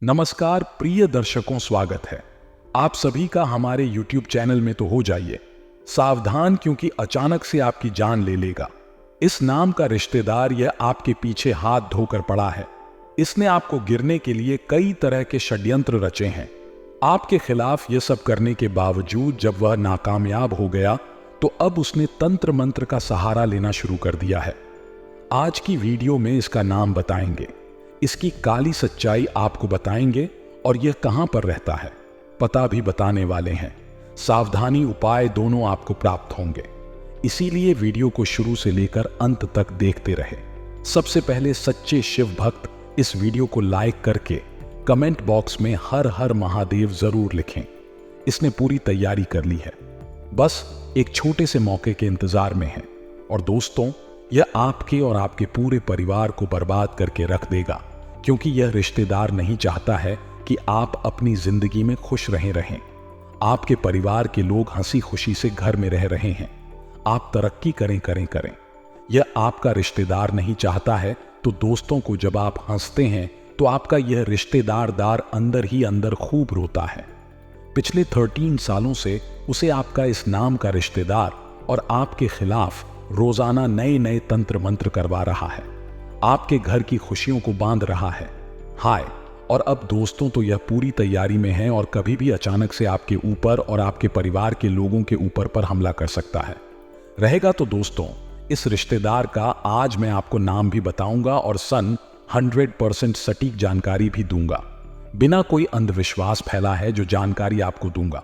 नमस्कार प्रिय दर्शकों, स्वागत है आप सभी का हमारे YouTube चैनल में। तो हो जाइए सावधान, क्योंकि अचानक से आपकी जान ले लेगा। इस नाम का रिश्तेदार यह आपके पीछे हाथ धोकर पड़ा है। इसने आपको गिरने के लिए कई तरह के षड्यंत्र रचे हैं। आपके खिलाफ यह सब करने के बावजूद जब वह नाकामयाब हो गया तो अब उसने तंत्र मंत्र का सहारा लेना शुरू कर दिया है। आज की वीडियो में इसका नाम बताएंगे, इसकी काली सच्चाई आपको बताएंगे और यह कहां पर रहता है पता भी बताने वाले हैं। सावधानी उपाय दोनों आपको प्राप्त होंगे, इसीलिए वीडियो को शुरू से लेकर अंत तक देखते रहे। सबसे पहले सच्चे शिव भक्त इस वीडियो को लाइक करके कमेंट बॉक्स में हर हर महादेव जरूर लिखें। इसने पूरी तैयारी कर ली है, बस एक छोटे से मौके के इंतजार में है। और दोस्तों, यह आपके और आपके पूरे परिवार को बर्बाद करके रख देगा, क्योंकि यह रिश्तेदार नहीं चाहता है कि आप अपनी जिंदगी में खुश रहें। आपके परिवार के लोग हंसी खुशी से घर में रह रहे हैं, आप तरक्की करें। यह आपका रिश्तेदार नहीं चाहता है, तो दोस्तों को जब आप हंसते हैं तो आपका यह रिश्तेदार अंदर ही अंदर खूब रोता है। पिछले 13 सालों से उसे आपका इस नाम का रिश्तेदार और आपके खिलाफ रोजाना नए तंत्र मंत्र करवा रहा है, आपके घर की खुशियों को बांध रहा है। हाय, और अब दोस्तों तो यह पूरी तैयारी में है और कभी भी अचानक से आपके ऊपर और आपके परिवार के लोगों के ऊपर पर हमला कर सकता है। रहेगा तो दोस्तों, इस रिश्तेदार का आज मैं आपको नाम भी बताऊंगा और सन 100% सटीक जानकारी भी दूंगा। बिना कोई अंधविश्वास फैला है जो जानकारी आपको दूंगा।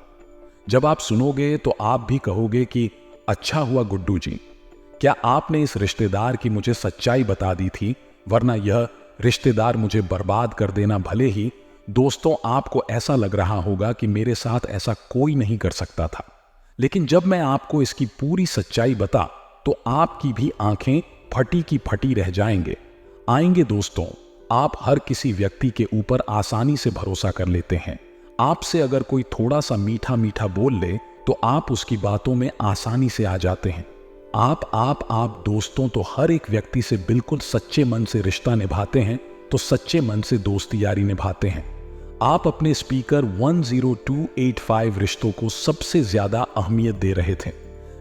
जब आप सुनोगे तो आप भी कहोगे कि अच्छा हुआ गुड्डू जी, क्या आपने इस रिश्तेदार की मुझे सच्चाई बता दी थी, वरना यह रिश्तेदार मुझे बर्बाद कर देना। भले ही दोस्तों आपको ऐसा लग रहा होगा कि मेरे साथ ऐसा कोई नहीं कर सकता था, लेकिन जब मैं आपको इसकी पूरी सच्चाई बता तो आपकी भी आंखें फटी की फटी रह आएंगे दोस्तों, आप हर किसी व्यक्ति के ऊपर आसानी से भरोसा कर लेते हैं। आपसे अगर कोई थोड़ा सा मीठा बोल ले तो आप उसकी बातों में आसानी से आ जाते हैं। आप दोस्तों तो हर एक व्यक्ति से बिल्कुल सच्चे मन से रिश्ता निभाते हैं, तो सच्चे मन से दोस्ती यारी निभाते हैं। आप अपने स्पीकर 10285 रिश्तों को सबसे ज्यादा अहमियत दे रहे थे।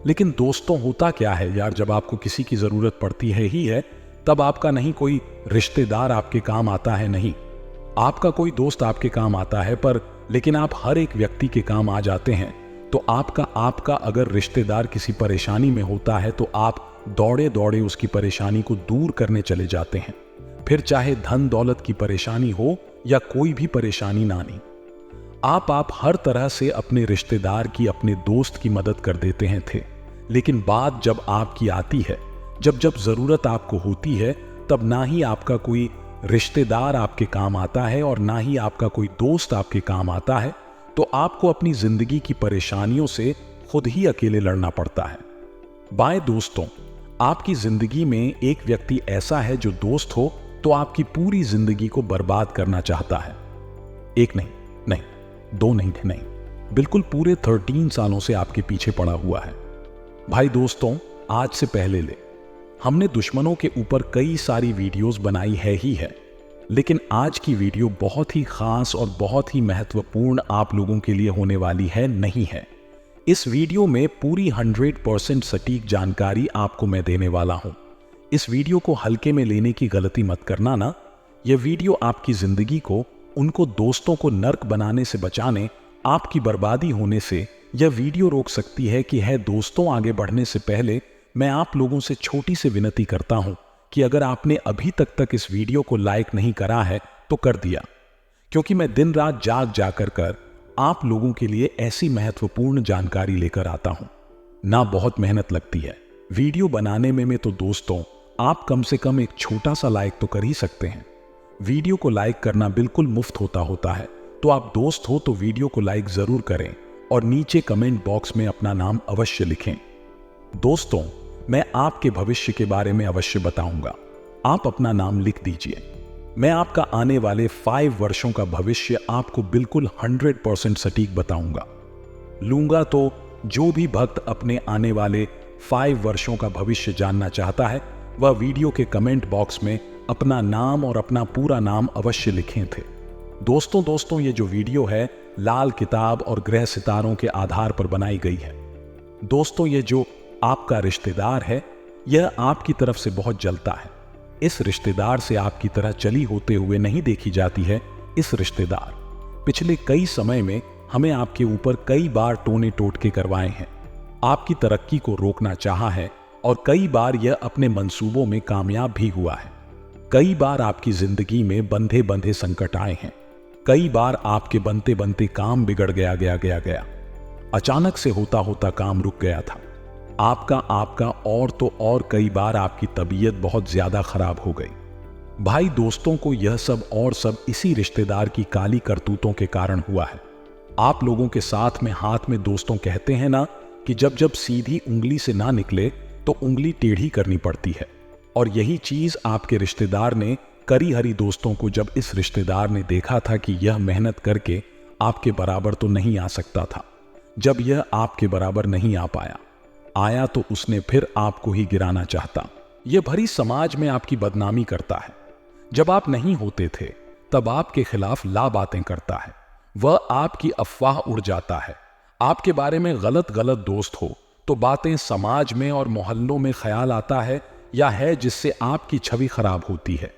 लेकिन दोस्तों, होता क्या है यार, जब आपको किसी की जरूरत पड़ती है तब आपका नहीं कोई रिश्तेदार आपके काम आता है, नहीं आपका कोई दोस्त आपके काम आता है, पर लेकिन आप हर एक व्यक्ति के काम आ जाते हैं। तो आपका अगर रिश्तेदार किसी परेशानी में होता है तो आप दौड़े उसकी परेशानी को दूर करने चले जाते हैं, फिर चाहे धन दौलत की परेशानी हो या कोई भी परेशानी ना आनी। आप हर तरह से अपने रिश्तेदार की, अपने दोस्त की मदद कर देते हैं थे। लेकिन बात जब आपकी आती है, जब जरूरत आपको होती है, तब ना ही आपका कोई रिश्तेदार आपके काम आता है और ना ही आपका कोई दोस्त आपके काम आता है। तो आपको अपनी जिंदगी की परेशानियों से खुद ही अकेले लड़ना पड़ता है। बाएं दोस्तों, आपकी जिंदगी में एक व्यक्ति ऐसा है जो दोस्त हो तो आपकी पूरी जिंदगी को बर्बाद करना चाहता है। एक नहीं, दो नहीं, बिल्कुल पूरे 13 सालों से आपके पीछे पड़ा हुआ है। भाई दोस्तों, आज से पहले हमने दुश्मनों के ऊपर कई सारी वीडियोस बनाई है, लेकिन आज की वीडियो बहुत ही खास और बहुत ही महत्वपूर्ण आप लोगों के लिए होने वाली है, नहीं है। इस वीडियो में पूरी 100% सटीक जानकारी आपको मैं देने वाला हूं। इस वीडियो को हल्के में लेने की गलती मत करना ना। यह वीडियो आपकी जिंदगी को, उनको दोस्तों को नर्क बनाने से बचाने, आपकी बर्बादी होने से यह वीडियो रोक सकती है। कि है दोस्तों, आगे बढ़ने से पहले मैं आप लोगों से छोटी सी विनती करता हूं कि अगर आपने अभी तक इस वीडियो को लाइक नहीं करा है तो कर दिया, क्योंकि मैं दिन रात जाग आप लोगों के लिए ऐसी महत्वपूर्ण जानकारी लेकर आता हूं। ना बहुत मेहनत लगती है वीडियो बनाने में तो दोस्तों, आप कम से कम एक छोटा सा लाइक तो कर ही सकते हैं। वीडियो को लाइक करना बिल्कुल मुफ्त होता है, तो आप दोस्त हो तो वीडियो को लाइक जरूर करें और नीचे कमेंट बॉक्स में अपना नाम अवश्य लिखें। दोस्तों, मैं आपके भविष्य के बारे में अवश्य बताऊंगा, आप अपना नाम लिख दीजिए। मैं आपका आने वाले 5 वर्षों का भविष्य आपको बिल्कुल 100% सटीक बताऊंगा। लूंगा तो जो भी भक्त अपने आने वाले 5 वर्षों का भविष्य जानना चाहता है, वह वीडियो के कमेंट बॉक्स में अपना नाम और अपना पूरा नाम अवश्य लिखें थे। दोस्तों दोस्तों ये जो वीडियो है लाल किताब और ग्रह सितारों के आधार पर बनाई गई है। दोस्तों ये जो आपका रिश्तेदार है यह आपकी तरफ से बहुत जलता है। इस रिश्तेदार से आपकी तरह चली होते हुए नहीं देखी जाती है। इस रिश्तेदार पिछले कई समय में हमें आपके ऊपर कई बार टोने टोटके करवाए हैं, आपकी तरक्की को रोकना चाहा है और कई बार यह अपने मंसूबों में कामयाब भी हुआ है। कई बार आपकी जिंदगी में बंधे बंधे संकट आए हैं। कई बार आपके बनते बनते काम बिगड़ गया। अचानक से होता होता काम रुक गया था। आपका और तो और कई बार आपकी तबीयत बहुत ज्यादा खराब हो गई। भाई दोस्तों को यह सब और सब इसी रिश्तेदार की काली करतूतों के कारण हुआ है। आप लोगों के साथ में हाथ में दोस्तों कहते हैं ना कि जब जब सीधी उंगली से ना निकले तो उंगली टेढ़ी करनी पड़ती है। और यही चीज आपके रिश्तेदार ने करी हरी दोस्तों को जब इस रिश्तेदार ने देखा था कि यह मेहनत करके आपके बराबर तो नहीं आ सकता था, जब यह आपके बराबर नहीं आ पाया, आया तो उसने फिर आपको ही गिराना चाहता। यह भरी समाज में आपकी बदनामी करता है। जब आप नहीं होते थे तब आपके खिलाफ ला बातें करता है। वह आपकी अफवाह उड़ जाता है। आपके बारे में गलत गलत दोस्त हो तो बातें समाज में और मोहल्लों में ख्याल आता है या है जिससे आपकी छवि खराब होती है।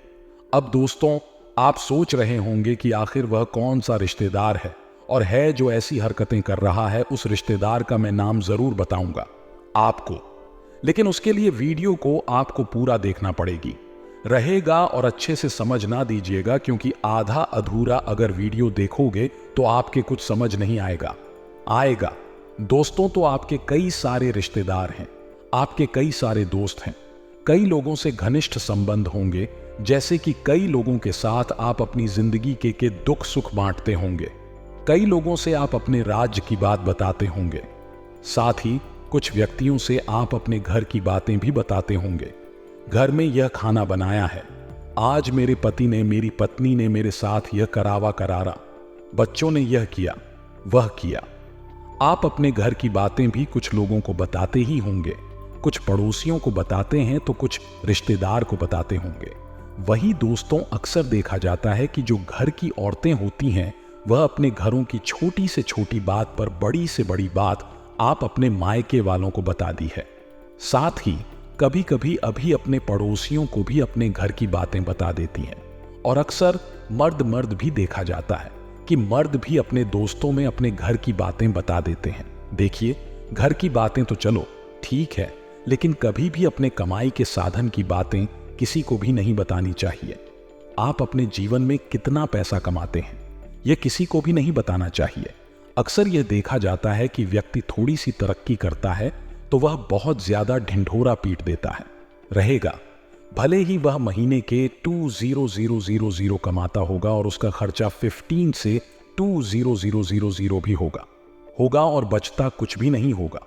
अब दोस्तों आप सोच रहे होंगे कि आखिर वह कौन सा रिश्तेदार है और है जो ऐसी हरकतें कर रहा है। उस रिश्तेदार का मैं नाम जरूर बताऊंगा आपको, लेकिन उसके लिए वीडियो को आपको पूरा देखना पड़ेगी रहेगा और अच्छे से समझ ना दीजिएगा, क्योंकि आधा अधूरा अगर वीडियो देखोगे तो आपके कुछ समझ नहीं आएगा। दोस्तों तो आपके कई सारे रिश्तेदार हैं, आपके कई सारे दोस्त हैं, कई लोगों से घनिष्ठ संबंध होंगे, जैसे कि कई लोगों के साथ आप अपनी जिंदगी के दुख सुख बांटते होंगे। कई लोगों से आप अपने राज्य की बात बताते होंगे। साथ ही कुछ व्यक्तियों से आप अपने घर की बातें भी बताते होंगे। घर में यह खाना बनाया है, आज मेरे पति ने, मेरी पत्नी ने मेरे साथ यह करारा, बच्चों ने यह किया वह किया। आप अपने घर की बातें भी कुछ लोगों को बताते ही होंगे। कुछ पड़ोसियों को बताते हैं तो कुछ रिश्तेदार को बताते होंगे। वही दोस्तों अक्सर देखा जाता है कि जो घर की औरतें होती हैं वह अपने घरों की छोटी से छोटी बात पर बड़ी से बड़ी बात आप अपने मायके वालों को बता दी है। साथ ही कभी कभी अभी अपने पड़ोसियों को भी अपने घर की बातें बता देती हैं। और अक्सर मर्द भी देखा जाता है कि मर्द भी अपने दोस्तों में अपने घर की बातें बता देते हैं। देखिए, घर की बातें तो चलो ठीक है, लेकिन कभी भी अपने कमाई के साधन की बातें किसी को भी नहीं बतानी चाहिए। आप अपने जीवन में कितना पैसा कमाते हैं यह किसी को भी नहीं बताना चाहिए। अक्सर यह देखा जाता है कि व्यक्ति थोड़ी सी तरक्की करता है तो वह बहुत ज्यादा ढिंढोरा पीट देता है रहेगा। भले ही वह महीने के 20000 कमाता होगा और उसका खर्चा 15 से 20000 भी होगा और बचता कुछ भी नहीं होगा।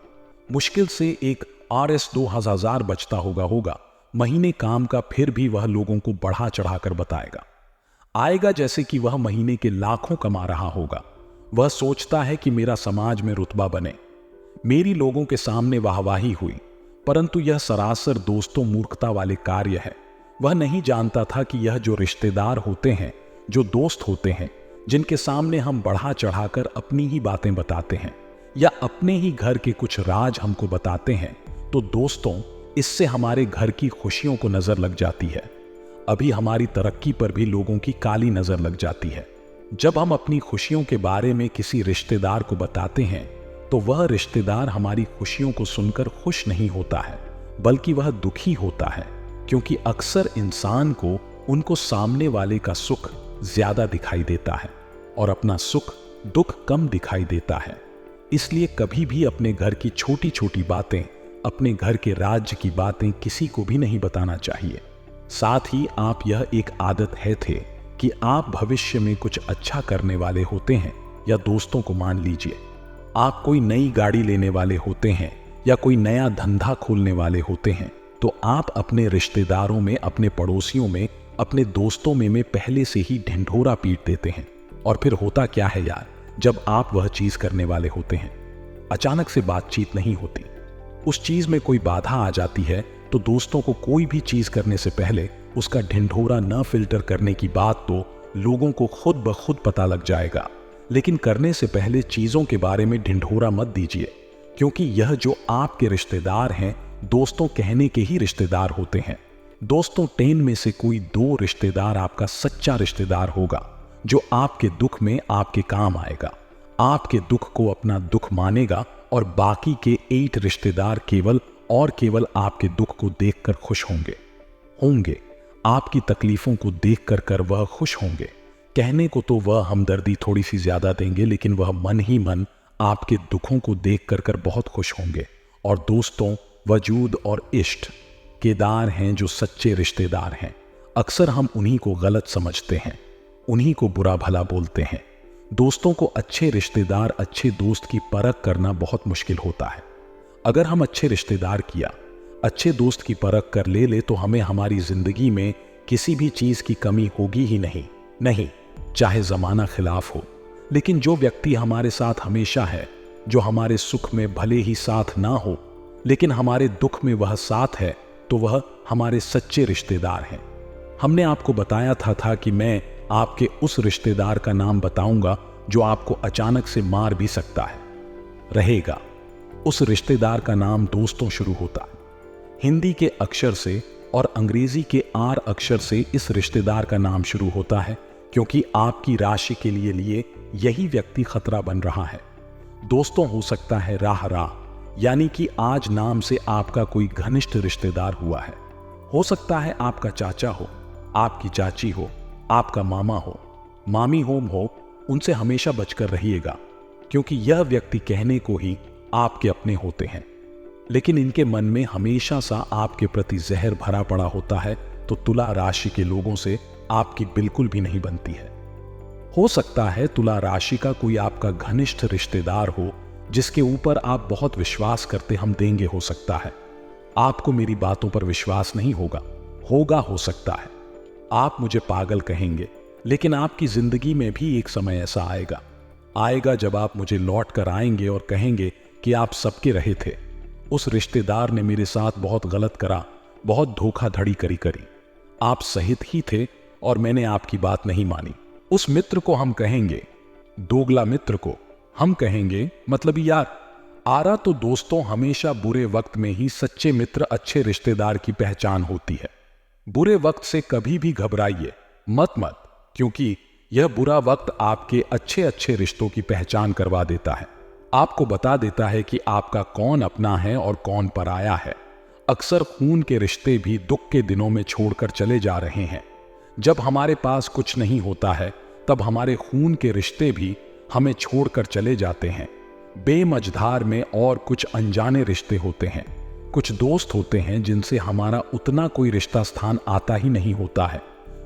मुश्किल से एक RS 2000 बचता होगा महीने काम का, फिर भी वह लोगों को बढ़ा चढ़ाकर बताएगा। आएगा जैसे कि वह महीने के लाखों कमा रहा होगा। वह सोचता है कि मेरा समाज में रुतबा बने, मेरी लोगों के सामने वाहवाही हुई, परंतु यह सरासर दोस्तों मूर्खता वाले कार्य है। वह नहीं जानता था कि यह जो रिश्तेदार होते हैं, जो दोस्त होते हैं, जिनके सामने हम बढ़ा चढ़ाकर अपनी ही बातें बताते हैं या अपने ही घर के कुछ राज हमको बताते हैं, तो दोस्तों इससे हमारे घर की खुशियों को नजर लग जाती है। अभी हमारी तरक्की पर भी लोगों की काली नजर लग जाती है। जब हम अपनी खुशियों के बारे में किसी रिश्तेदार को बताते हैं तो वह रिश्तेदार हमारी खुशियों को सुनकर खुश नहीं होता है, बल्कि वह दुखी होता है, क्योंकि अक्सर इंसान को उनको सामने वाले का सुख ज्यादा दिखाई देता है और अपना सुख दुख कम दिखाई देता है। इसलिए कभी भी अपने घर की छोटी छोटी बातें, अपने घर के राज्य की बातें किसी को भी नहीं बताना चाहिए। साथ ही आप यह एक आदत है थे कि आप भविष्य में कुछ अच्छा करने वाले होते हैं, या दोस्तों को मान लीजिए आप कोई नई गाड़ी लेने वाले होते हैं या कोई नया धंधा खोलने वाले होते हैं, तो आप अपने रिश्तेदारों में, अपने पड़ोसियों में, अपने दोस्तों में पहले से ही ढिंढोरा पीट देते हैं। और फिर होता क्या है यार, जब आप वह चीज करने वाले होते हैं, अचानक से बातचीत नहीं होती, उस चीज में कोई बाधा आ जाती है, तो दोस्तों को कोई भी चीज करने से पहले उसका ढिंढोरा न फिल्टर करने की बात तो लोगों को खुद ब खुद पता लग जाएगा। लेकिन करने से पहले चीजों के बारे में ढिंढोरा मत दीजिए, क्योंकि यह जो आपके रिश्तेदार हैं, दोस्तों कहने के ही रिश्तेदार होते हैं। दोस्तों 10 में से कोई 2 रिश्तेदार आपका सच्चा रिश्तेदार होगा, जो आपके दुख में आपके काम आएगा, आपके दुख को अपना दुख मानेगा, और बाकी के 8 रिश्तेदार केवल और केवल आपके दुख को देखकर खुश होंगे। आपकी तकलीफों को देखकर कर वह खुश होंगे। कहने को तो वह हमदर्दी थोड़ी सी ज्यादा देंगे, लेकिन वह मन ही मन आपके दुखों को देखकर कर बहुत खुश होंगे। और दोस्तों, वजूद और इष्ट केदार हैं जो सच्चे रिश्तेदार हैं। अक्सर हम उन्हीं को गलत समझते हैं, उन्हीं को बुरा भला बोलते हैं। दोस्तों को अच्छे रिश्तेदार, अच्छे दोस्त की परख करना बहुत मुश्किल होता है। अगर हम अच्छे रिश्तेदार किया, अच्छे दोस्त की परख कर ले तो हमें हमारी जिंदगी में किसी भी चीज की कमी होगी ही नहीं, चाहे जमाना खिलाफ हो। लेकिन जो व्यक्ति हमारे साथ हमेशा है, जो हमारे सुख में भले ही साथ ना हो, लेकिन हमारे दुख में वह साथ है, तो वह हमारे सच्चे रिश्तेदार हैं। हमने आपको बताया था कि मैं आपके उस रिश्तेदार का नाम बताऊंगा जो आपको अचानक से मार भी सकता है, रहेगा। उस रिश्तेदार का नाम दोस्तों शुरू होता है। हिंदी के अक्षर से और अंग्रेजी के आर अक्षर से इस रिश्तेदार का नाम शुरू होता है, क्योंकि आपकी राशि के लिए यही व्यक्ति खतरा बन रहा है। दोस्तों हो सकता है राह, यानी कि आज नाम से आपका कोई घनिष्ठ रिश्तेदार हुआ है। हो सकता है आपका चाचा हो, आपकी चाची हो, आपका मामा हो, मामी हो, उनसे हमेशा बचकर रहिएगा, क्योंकि यह व्यक्ति कहने को ही आपके अपने होते हैं, लेकिन इनके मन में हमेशा सा आपके प्रति जहर भरा पड़ा होता है। तो तुला राशि के लोगों से आपकी बिल्कुल भी नहीं बनती है। हो सकता है तुला राशि का कोई आपका घनिष्ठ रिश्तेदार हो, जिसके ऊपर आप बहुत विश्वास करते हम देंगे। हो सकता है आपको मेरी बातों पर विश्वास नहीं होगा हो सकता है आप मुझे पागल कहेंगे, लेकिन आपकी जिंदगी में भी एक समय ऐसा आएगा जब आप मुझे लौट कर आएंगे और कहेंगे कि आप सबके रहे थे। उस रिश्तेदार ने मेरे साथ बहुत गलत करा, बहुत धोखाधड़ी करी। आप सहित ही थे और मैंने आपकी बात नहीं मानी। उस मित्र को हम कहेंगे, दोगला मित्र को हम कहेंगे मतलब यार आरा। तो दोस्तों, हमेशा बुरे वक्त में ही सच्चे मित्र, अच्छे रिश्तेदार की पहचान होती है। बुरे वक्त से कभी भी घबराइए मत, क्योंकि यह बुरा वक्त आपके अच्छे रिश्तों की पहचान करवा देता है। आपको बता देता है कि आपका कौन अपना है और कौन पराया है। अक्सर खून के रिश्ते भी दुख के दिनों में छोड़कर चले जा रहे हैं। जब हमारे पास कुछ नहीं होता है, तब हमारे खून के रिश्ते भी हमें छोड़कर चले जाते हैं। बेमझधार में और कुछ अनजाने रिश्ते होते हैं। कुछ दोस्त होते हैं जिनसे हमारा उतना कोई रिश्ता स्थान आता ही नहीं होता है।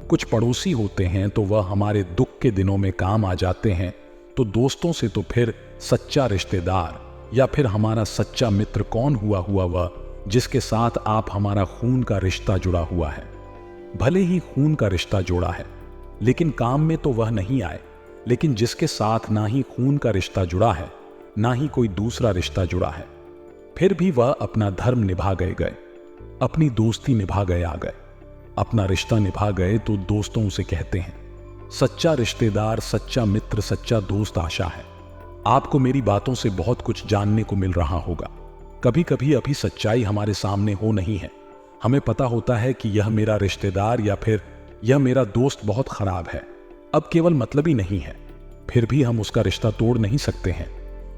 कुछ पड़ोसी होते हैं तो वह हमारे दुख के दिनों में काम आ जाते हैं। तो दोस्तों से तो फिर सच्चा रिश्तेदार या फिर हमारा सच्चा मित्र कौन हुआ वह जिसके साथ आप हमारा खून का रिश्ता जुड़ा हुआ है। भले ही खून का रिश्ता जोड़ा है, लेकिन काम में तो वह नहीं आए। लेकिन जिसके साथ ना ही खून का रिश्ता जुड़ा है, ना ही कोई दूसरा रिश्ता जुड़ा है, फिर भी वह अपना धर्म निभा गए, अपनी दोस्ती निभा गए आ गए, अपना रिश्ता निभा गए। तो दोस्तों उसे कहते हैं। सच्चा रिश्तेदार, सच्चा मित्र, सच्चा दोस्त आशा है। आपको मेरी बातों से बहुत कुछ जानने को मिल रहा होगा। कभी कभी अभी सच्चाई हमारे सामने हो नहीं है। हमें पता होता है कि यह मेरा रिश्तेदार या फिर यह मेरा दोस्त बहुत खराब है, अब केवल मतलबी नहीं है। फिर भी हम उसका रिश्ता तोड़ नहीं सकते हैं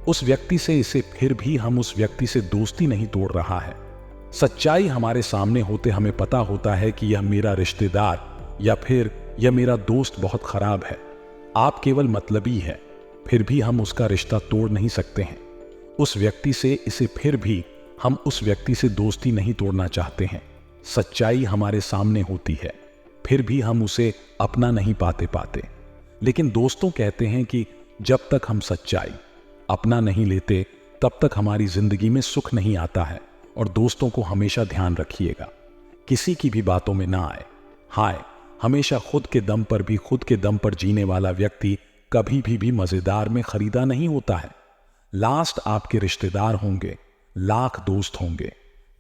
उस व्यक्ति से। इसे फिर भी हम उस व्यक्ति से दोस्ती नहीं तोड़ रहा है। सच्चाई हमारे सामने होते हमें पता होता है कि यह मेरा रिश्तेदार या फिर यह मेरा दोस्त बहुत खराब है। आप केवल मतलबी है, फिर भी हम उसका रिश्ता तोड़ नहीं सकते हैं उस व्यक्ति से। इसे फिर भी हम उस व्यक्ति से दोस्ती नहीं तोड़ना चाहते हैं। सच्चाई हमारे सामने होती है, फिर भी हम उसे अपना नहीं पाते। लेकिन दोस्तों कहते हैं कि जब तक हम सच्चाई अपना नहीं लेते, तब तक हमारी जिंदगी में सुख नहीं आता है। और दोस्तों को हमेशा ध्यान रखिएगा, किसी की भी बातों में ना आए। हाय, हमेशा खुद के दम पर जीने वाला व्यक्ति कभी भी मजेदार में खरीदा नहीं होता है। लास्ट आपके रिश्तेदार होंगे, लाख दोस्त होंगे,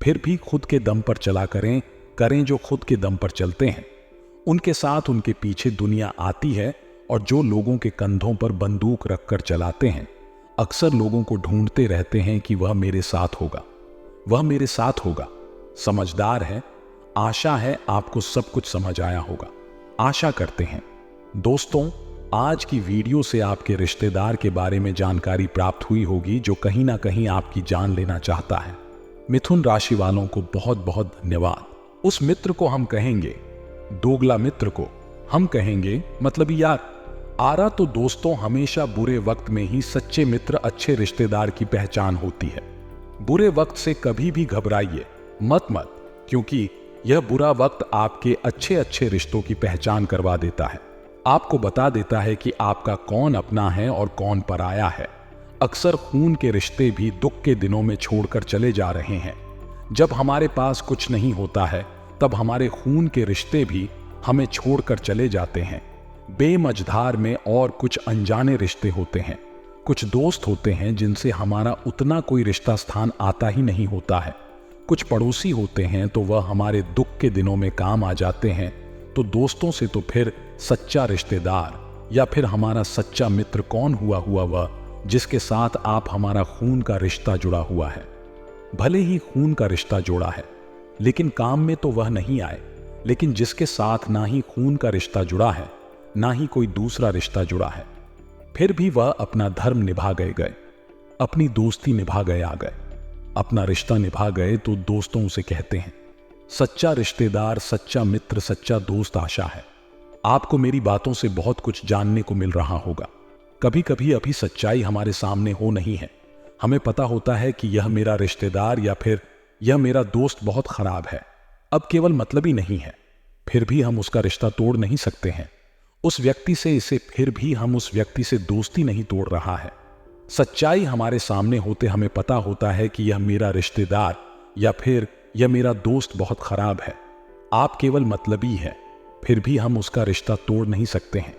फिर भी खुद के दम पर चला करें जो खुद के दम पर चलते हैं। उनके साथ उनके पीछे दुनिया आती है और जो लोगों के कंधों पर बंदूक रखकर चलाते हैं अक्सर लोगों को ढूंढते रहते हैं कि वह मेरे साथ होगा, वह मेरे साथ होगा। समझदार है। आशा है आपको सब कुछ समझ आया होगा। आशा करते हैं। दोस्तों, आज की वीडियो से आपके रिश्तेदार के बारे में जानकारी प्राप्त हुई होगी जो कहीं ना कहीं आपकी जान लेना चाहता है। मिथुन राशि वालों को बहुत बहुत धन्यवाद। उस मित्र को हम कहेंगे, दोगला मित्र को हम कहेंगे मतलब यार। आरा तो दोस्तों हमेशा बुरे वक्त में ही सच्चे मित्र अच्छे रिश्तेदार की पहचान होती है। बुरे वक्त से कभी भी घबराइए मत, क्योंकि यह बुरा वक्त आपके अच्छे अच्छे रिश्तों की पहचान करवा देता है। आपको बता देता है कि आपका कौन अपना है और कौन पराया है। अक्सर खून के रिश्ते भी दुख के दिनों में छोड़कर चले जा रहे हैं। जब हमारे पास कुछ नहीं होता है तब हमारे खून के रिश्ते भी हमें छोड़कर चले जाते हैं। बेमझधार में और कुछ अनजाने रिश्ते होते हैं। कुछ दोस्त होते हैं जिनसे हमारा उतना कोई रिश्ता स्थान आता ही नहीं होता है। कुछ पड़ोसी होते हैं तो वह हमारे दुख के दिनों में काम आ जाते हैं। तो दोस्तों से तो फिर सच्चा रिश्तेदार या फिर हमारा सच्चा मित्र कौन हुआ वह जिसके साथ आप हमारा खून का रिश्ता जुड़ा हुआ है। भले ही खून का रिश्ता जोड़ा है लेकिन काम में तो वह नहीं आए, लेकिन जिसके साथ ना ही खून का रिश्ता जुड़ा है ना ही कोई दूसरा रिश्ता जुड़ा है, फिर भी वह अपना धर्म निभा गए, अपनी दोस्ती निभा गए आ गए, अपना रिश्ता निभा गए, तो दोस्तों उसे कहते हैं। सच्चा रिश्तेदार, सच्चा मित्र, सच्चा दोस्त आशा है आपको मेरी बातों से बहुत कुछ जानने को मिल रहा होगा। कभी कभी अभी सच्चाई हमारे सामने हो नहीं है। हमें पता होता है कि यह मेरा रिश्तेदार या फिर यह मेरा दोस्त बहुत खराब है, अब केवल मतलबी नहीं है, फिर भी हम उसका रिश्ता तोड़ नहीं सकते हैं उस व्यक्ति से। इसे फिर भी हम उस व्यक्ति से दोस्ती नहीं तोड़ रहा है। सच्चाई हमारे सामने होते हमें पता होता है कि यह मेरा रिश्तेदार या फिर यह मेरा दोस्त बहुत खराब है, आप केवल मतलबी है, फिर भी हम उसका रिश्ता तोड़ नहीं सकते हैं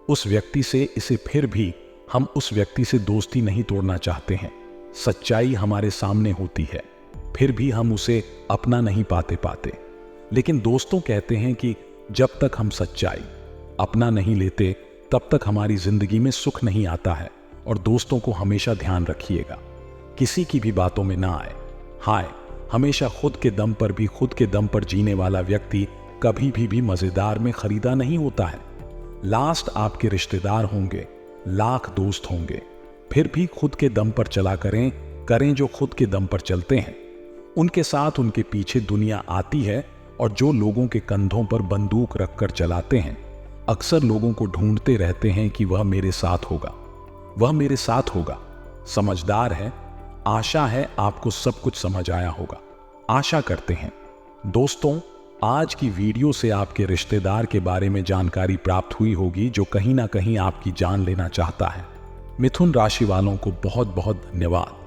उस व्यक्ति से। इसे फिर भी हम उस व्यक्ति से दोस्ती नहीं तोड़ना चाहते हैं। सच्चाई हमारे सामने होती है फिर भी हम उसे अपना नहीं पाते। लेकिन दोस्तों कहते हैं कि जब तक हम सच्चाई अपना नहीं लेते तब तक हमारी जिंदगी में सुख नहीं आता है। और दोस्तों को हमेशा ध्यान रखिएगा, किसी की भी बातों में ना आए। हाय, हमेशा खुद के दम पर भी खुद के दम पर जीने वाला व्यक्ति कभी भी मजेदार में खरीदा नहीं होता है। लास्ट आपके रिश्तेदार होंगे, लाख दोस्त होंगे, फिर भी खुद के दम पर चला करें जो खुद के दम पर चलते हैं। उनके साथ उनके पीछे दुनिया आती है और जो लोगों के कंधों पर बंदूक रखकर चलाते हैं अक्सर लोगों को ढूंढते रहते हैं कि वह मेरे साथ होगा, वह मेरे साथ होगा। समझदार है। आशा है आपको सब कुछ समझ आया होगा। आशा करते हैं। दोस्तों, आज की वीडियो से आपके रिश्तेदार के बारे में जानकारी प्राप्त हुई होगी जो कहीं ना कहीं आपकी जान लेना चाहता है। मिथुन राशि वालों को बहुत बहुत धन्यवाद।